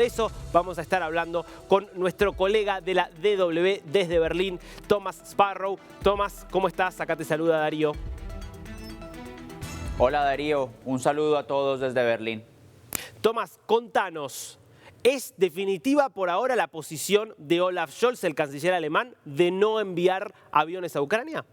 De eso vamos a estar hablando con nuestro colega de la DW desde Berlín, Thomas Sparrow. Thomas, ¿cómo estás? Acá te saluda Darío. Hola Darío, un saludo a todos desde Berlín. Thomas, contanos, ¿es definitiva por ahora la posición de Olaf Scholz, el canciller alemán, de no enviar aviones a Ucrania?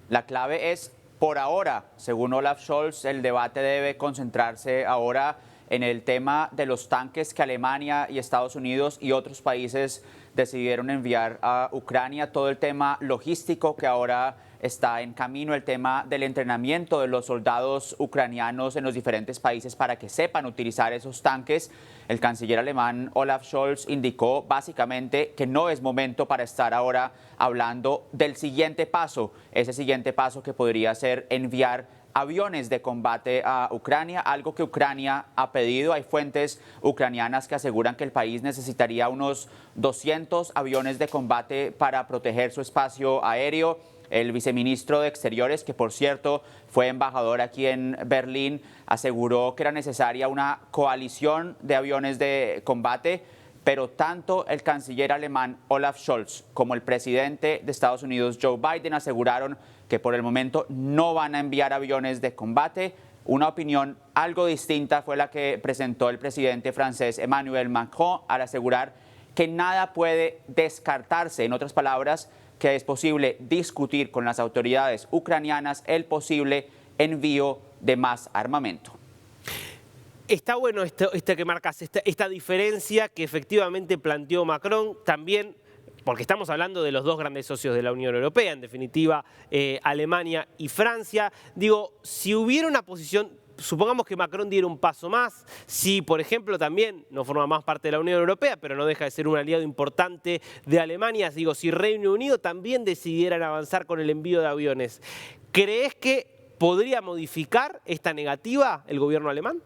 La clave es por ahora. Según Olaf Scholz, el debate debe concentrarse ahora en el tema de los tanques que Alemania y Estados Unidos y otros países decidieron enviar a Ucrania, todo el tema logístico que ahora está en camino, el tema del entrenamiento de los soldados ucranianos en los diferentes países para que sepan utilizar esos tanques. El canciller alemán Olaf Scholz indicó básicamente que no es momento para estar ahora hablando del siguiente paso, ese siguiente paso que podría ser enviar aviones de combate a Ucrania, algo que Ucrania ha pedido. Hay fuentes ucranianas que aseguran que el país necesitaría unos 200 aviones de combate para proteger su espacio aéreo. El viceministro de Exteriores, que por cierto fue embajador aquí en Berlín, aseguró que era necesaria una coalición de aviones de combate, pero tanto el canciller alemán Olaf Scholz como el presidente de Estados Unidos Joe Biden aseguraron que por el momento no van a enviar aviones de combate. Una opinión algo distinta fue la que presentó el presidente francés Emmanuel Macron al asegurar que nada puede descartarse. En otras palabras, que es posible discutir con las autoridades ucranianas el posible envío de más armamento. Está bueno esto que marcas, esta diferencia que efectivamente planteó Macron, también porque estamos hablando de los dos grandes socios de la Unión Europea, en definitiva Alemania y Francia. Digo, si hubiera una posición, supongamos que Macron diera un paso más, si por ejemplo también no forma más parte de la Unión Europea, pero no deja de ser un aliado importante de Alemania, digo, si Reino Unido también decidieran avanzar con el envío de aviones, ¿crees que podría modificar esta negativa el gobierno alemán?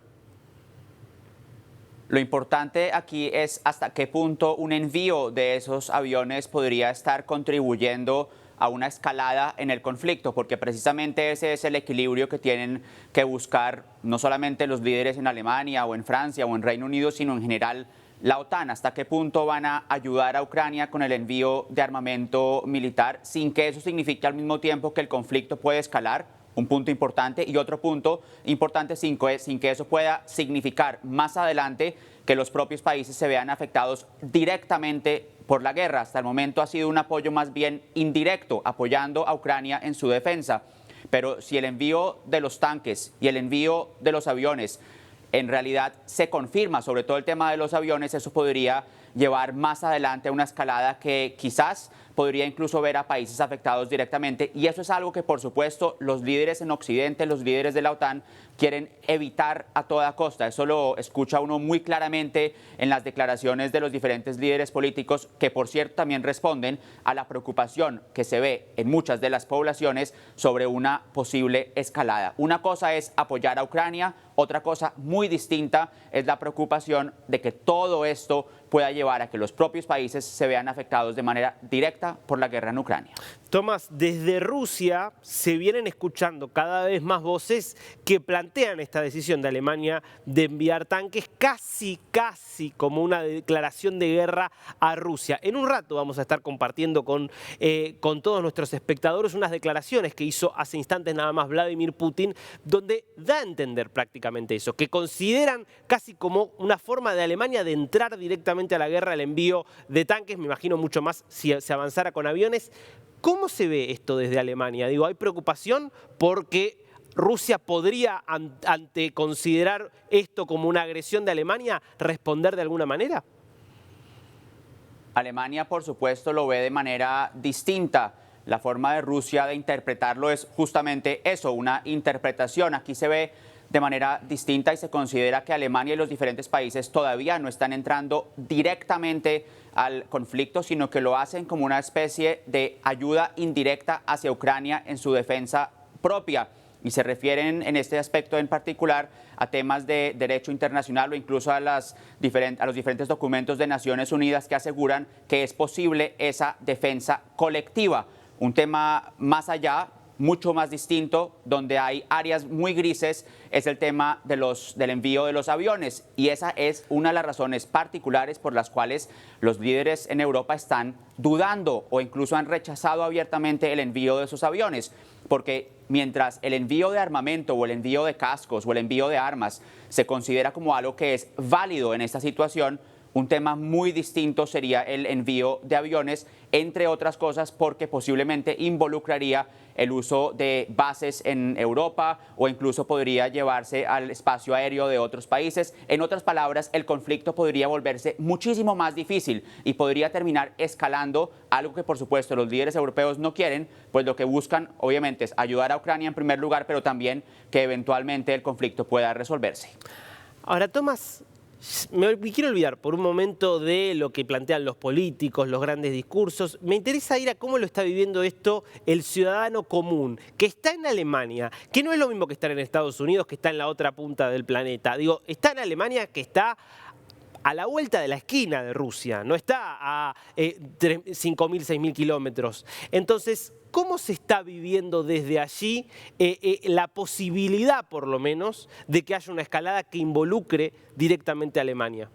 Lo importante aquí es hasta qué punto un envío de esos aviones podría estar contribuyendo a una escalada en el conflicto, porque precisamente ese es el equilibrio que tienen que buscar no solamente los líderes en Alemania o en Francia o en Reino Unido, sino en general la OTAN. Hasta qué punto van a ayudar a Ucrania con el envío de armamento militar sin que eso signifique al mismo tiempo que el conflicto puede escalar. Un punto importante, y otro punto importante sin que eso pueda significar más adelante que los propios países se vean afectados directamente por la guerra. Hasta el momento ha sido un apoyo más bien indirecto, apoyando a Ucrania en su defensa. Pero si el envío de los tanques y el envío de los aviones en realidad se confirma, sobre todo el tema de los aviones, eso podría llevar más adelante a una escalada que quizás podría incluso ver a países afectados directamente, y eso es algo que por supuesto los líderes en Occidente, los líderes de la OTAN quieren evitar a toda costa. Eso lo escucha uno muy claramente en las declaraciones de los diferentes líderes políticos, que por cierto también responden a la preocupación que se ve en muchas de las poblaciones sobre una posible escalada. Una cosa es apoyar a Ucrania, otra cosa muy distinta es la preocupación de que todo esto pueda llevar a que los propios países se vean afectados de manera directa por la guerra en Ucrania. Tomás, desde Rusia se vienen escuchando cada vez más voces que plantean esta decisión de Alemania de enviar tanques casi como una declaración de guerra a Rusia. En un rato vamos a estar compartiendo con todos nuestros espectadores unas declaraciones que hizo hace instantes nada más Vladimir Putin, donde da a entender prácticamente eso, que consideran casi como una forma de Alemania de entrar directamente a la guerra, el envío de tanques, me imagino mucho más si se avanzara con aviones. ¿Cómo se ve esto desde Alemania? Digo, ¿hay preocupación porque Rusia podría, ante considerar esto como una agresión de Alemania, responder de alguna manera? Alemania, por supuesto, lo ve de manera distinta. La forma de Rusia de interpretarlo es justamente eso, una interpretación. Aquí se ve de manera distinta y se considera que Alemania y los diferentes países todavía no están entrando directamente al conflicto, sino que lo hacen como una especie de ayuda indirecta hacia Ucrania en su defensa propia. Y se refieren en este aspecto en particular a temas de derecho internacional o incluso a los diferentes documentos de Naciones Unidas que aseguran que es posible esa defensa colectiva. Un tema más allá, mucho más distinto, donde hay áreas muy grises, es el tema del envío de los aviones. Y esa es una de las razones particulares por las cuales los líderes en Europa están dudando o incluso han rechazado abiertamente el envío de esos aviones. Porque mientras el envío de armamento o el envío de cascos o el envío de armas se considera como algo que es válido en esta situación, un tema muy distinto sería el envío de aviones, entre otras cosas porque posiblemente involucraría el uso de bases en Europa o incluso podría llevarse al espacio aéreo de otros países. En otras palabras, el conflicto podría volverse muchísimo más difícil y podría terminar escalando, algo que por supuesto los líderes europeos no quieren, pues lo que buscan obviamente es ayudar a Ucrania en primer lugar, pero también que eventualmente el conflicto pueda resolverse. Ahora, Tomás, me quiero olvidar por un momento de lo que plantean los políticos, los grandes discursos. Me interesa ir a cómo lo está viviendo esto el ciudadano común, que está en Alemania, que no es lo mismo que estar en Estados Unidos, que está en la otra punta del planeta. Digo, está en Alemania, que está a la vuelta de la esquina de Rusia, no está a 5.000, 6.000 kilómetros. Entonces, ¿cómo se está viviendo desde allí la posibilidad, por lo menos, de que haya una escalada que involucre directamente a Alemania?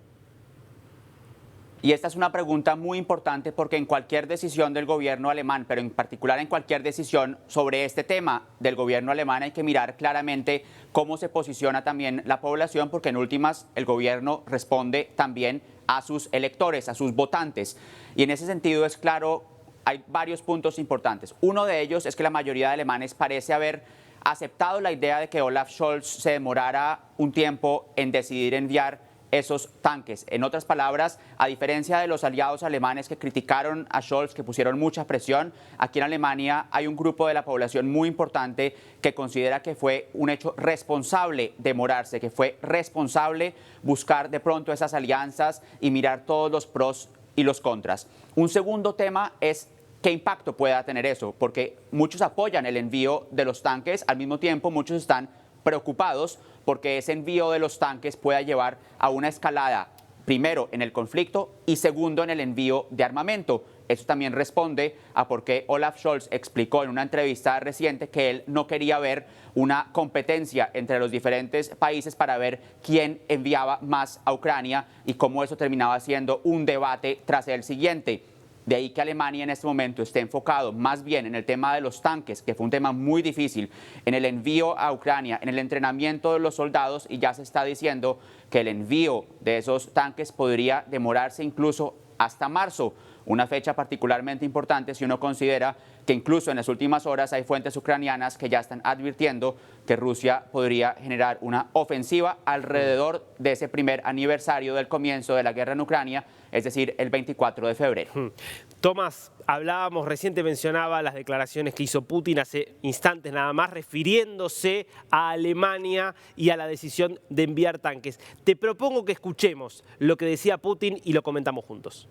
Y esta es una pregunta muy importante porque en cualquier decisión del gobierno alemán, pero en particular en cualquier decisión sobre este tema del gobierno alemán, hay que mirar claramente cómo se posiciona también la población, porque en últimas el gobierno responde también a sus electores, a sus votantes. Y en ese sentido es claro, hay varios puntos importantes. Uno de ellos es que la mayoría de alemanes parece haber aceptado la idea de que Olaf Scholz se demorara un tiempo en decidir enviar esos tanques. En otras palabras, a diferencia de los aliados alemanes que criticaron a Scholz, que pusieron mucha presión, aquí en Alemania hay un grupo de la población muy importante que considera que fue un hecho responsable demorarse, que fue responsable buscar de pronto esas alianzas y mirar todos los pros y los contras. Un segundo tema es qué impacto pueda tener eso, porque muchos apoyan el envío de los tanques, al mismo tiempo muchos están preocupados porque ese envío de los tanques pueda llevar a una escalada, primero en el conflicto y segundo en el envío de armamento. Eso también responde a por qué Olaf Scholz explicó en una entrevista reciente que él no quería ver una competencia entre los diferentes países para ver quién enviaba más a Ucrania y cómo eso terminaba siendo un debate tras el siguiente. De ahí que Alemania en este momento esté enfocado más bien en el tema de los tanques, que fue un tema muy difícil, en el envío a Ucrania, en el entrenamiento de los soldados, y ya se está diciendo que el envío de esos tanques podría demorarse incluso hasta marzo, una fecha particularmente importante si uno considera que incluso en las últimas horas hay fuentes ucranianas que ya están advirtiendo que Rusia podría generar una ofensiva alrededor de ese primer aniversario del comienzo de la guerra en Ucrania, es decir, el 24 de febrero. Tomás, hablábamos, reciente mencionaba las declaraciones que hizo Putin hace instantes nada más, refiriéndose a Alemania y a la decisión de enviar tanques. Te propongo que escuchemos lo que decía Putin y lo comentamos juntos.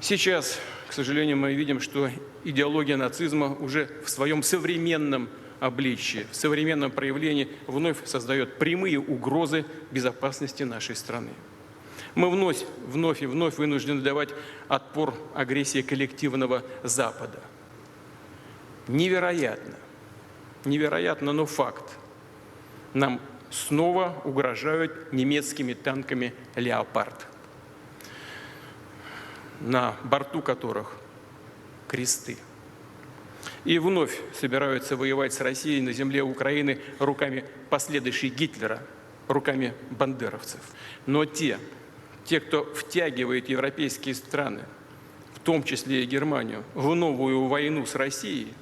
Сейчас, к сожалению, мы видим, что идеология нацизма уже в своем современном обличии, в современном проявлении вновь создает прямые угрозы безопасности нашей страны. Мы вновь и вновь вынуждены давать отпор агрессии коллективного Запада. Невероятно, но факт. Нам снова угрожают немецкими танками «Леопард», на борту которых кресты. И вновь собираются воевать с Россией на земле Украины руками последующих Гитлера, руками бандеровцев. Но те, кто втягивает европейские страны, в том числе и Германию, в новую войну с Россией,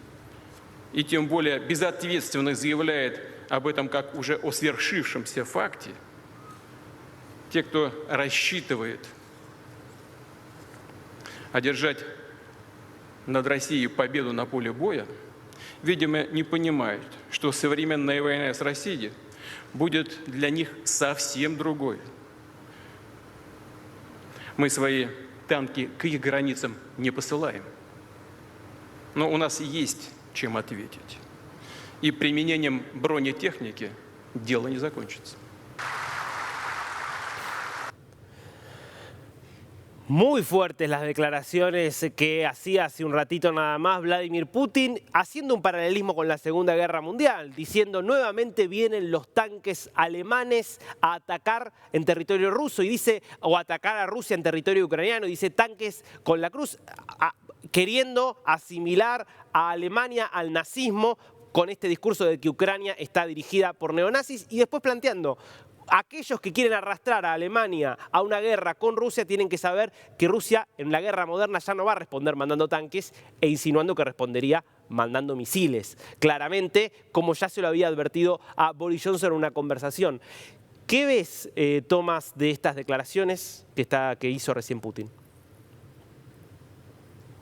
и тем более безответственно заявляет об этом как уже о свершившемся факте, те, кто рассчитывает одержать над Россией победу на поле боя, видимо, не понимают, что современная война с Россией будет для них совсем другой. Мы свои танки к их границам не посылаем, но у нас есть чем ответить. И применением бронетехники дело не закончится. Muy fuertes las declaraciones que hacía hace un ratito nada más Vladimir Putin, haciendo un paralelismo con la Segunda Guerra Mundial, diciendo nuevamente vienen los tanques alemanes a atacar en territorio ruso y dice, o atacar a Rusia en territorio ucraniano, y dice tanques con la cruz, queriendo asimilar a Alemania al nazismo con este discurso de que Ucrania está dirigida por neonazis y después planteando: aquellos que quieren arrastrar a Alemania a una guerra con Rusia tienen que saber que Rusia en la guerra moderna ya no va a responder mandando tanques e insinuando que respondería mandando misiles. Claramente, como ya se lo había advertido a Boris Johnson en una conversación. ¿Qué ves, Tomás, de estas declaraciones que hizo recién Putin?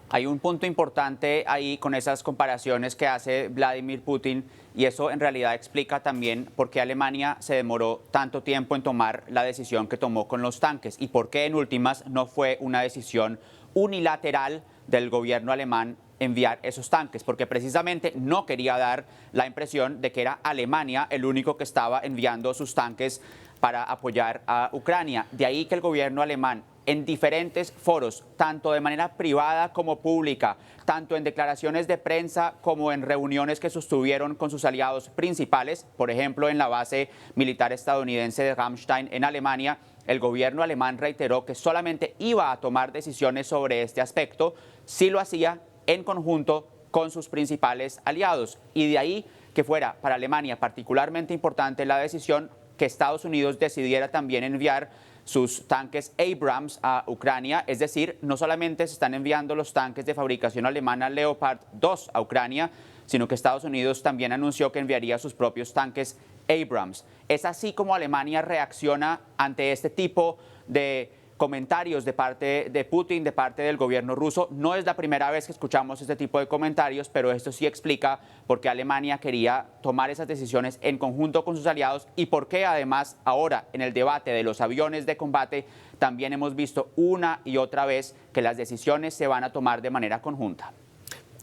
Hay un punto importante ahí con esas comparaciones que hace Vladimir Putin y eso en realidad explica también por qué Alemania se demoró tanto tiempo en tomar la decisión que tomó con los tanques y por qué en últimas no fue una decisión unilateral del gobierno alemán enviar esos tanques, porque precisamente no quería dar la impresión de que era Alemania el único que estaba enviando sus tanques para apoyar a Ucrania. De ahí que el gobierno alemán en diferentes foros, tanto de manera privada como pública, tanto en declaraciones de prensa como en reuniones que sostuvieron con sus aliados principales, por ejemplo en la base militar estadounidense de Ramstein en Alemania, el gobierno alemán reiteró que solamente iba a tomar decisiones sobre este aspecto si lo hacía en conjunto con sus principales aliados. Y de ahí que fuera para Alemania particularmente importante la decisión que Estados Unidos decidiera también enviar sus tanques Abrams a Ucrania, es decir, no solamente se están enviando los tanques de fabricación alemana Leopard 2 a Ucrania, sino que Estados Unidos también anunció que enviaría sus propios tanques Abrams. Es así como Alemania reacciona ante este tipo de comentarios de parte de Putin, de parte del gobierno ruso. No es la primera vez que escuchamos este tipo de comentarios, pero esto sí explica por qué Alemania quería tomar esas decisiones en conjunto con sus aliados y por qué además ahora en el debate de los aviones de combate también hemos visto una y otra vez que las decisiones se van a tomar de manera conjunta.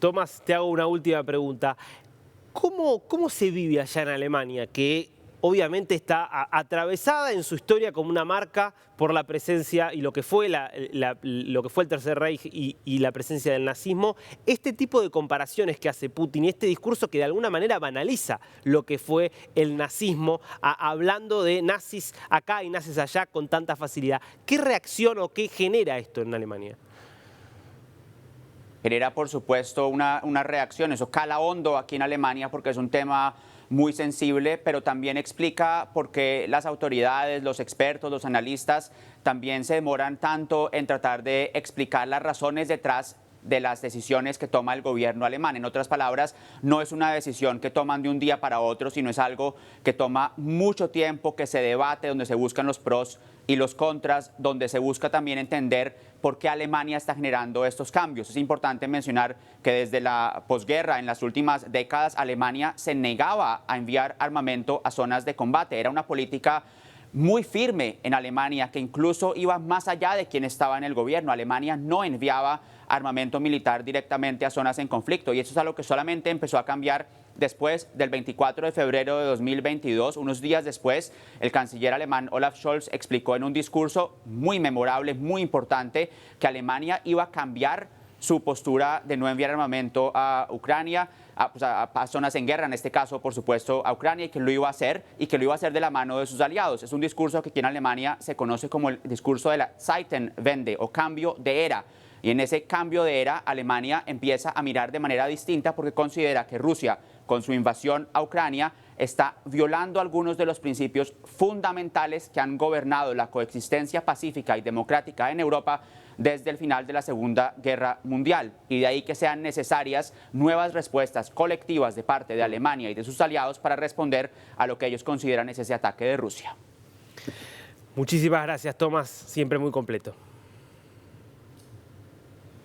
Tomás, te hago una última pregunta. ¿Cómo se vive allá en Alemania, que obviamente está atravesada en su historia como una marca por la presencia y lo que fue lo que fue el Tercer Reich y la presencia del nazismo, este tipo de comparaciones que hace Putin y este discurso que de alguna manera banaliza lo que fue el nazismo, hablando de nazis acá y nazis allá con tanta facilidad? ¿Qué reacción o qué genera esto en Alemania? Genera, por supuesto, una reacción. Eso cala hondo aquí en Alemania porque es un tema muy sensible, pero también explica por qué las autoridades, los expertos, los analistas también se demoran tanto en tratar de explicar las razones detrás de las decisiones que toma el gobierno alemán. En otras palabras, no es una decisión que toman de un día para otro, sino es algo que toma mucho tiempo, que se debate, donde se buscan los pros y los contras, donde se busca también entender por qué Alemania está generando estos cambios. Es importante mencionar que desde la posguerra, en las últimas décadas, Alemania se negaba a enviar armamento a zonas de combate. Era una política muy firme en Alemania, que incluso iba más allá de quien estaba en el gobierno. Alemania no enviaba armamento militar directamente a zonas en conflicto y eso es algo que solamente empezó a cambiar después del 24 de febrero de 2022. Unos días después, el canciller alemán Olaf Scholz explicó en un discurso muy memorable, muy importante, que Alemania iba a cambiar su postura de no enviar armamento a Ucrania, a zonas en guerra, en este caso, por supuesto, a Ucrania, y que lo iba a hacer, y que lo iba a hacer de la mano de sus aliados. Es un discurso que aquí en Alemania se conoce como el discurso de la Zeitenwende, o cambio de era. Y en ese cambio de era, Alemania empieza a mirar de manera distinta porque considera que Rusia, con su invasión a Ucrania, está violando algunos de los principios fundamentales que han gobernado la coexistencia pacífica y democrática en Europa desde el final de la Segunda Guerra Mundial. Y de ahí que sean necesarias nuevas respuestas colectivas de parte de Alemania y de sus aliados para responder a lo que ellos consideran es ese ataque de Rusia. Muchísimas gracias, Tomás. Siempre muy completo.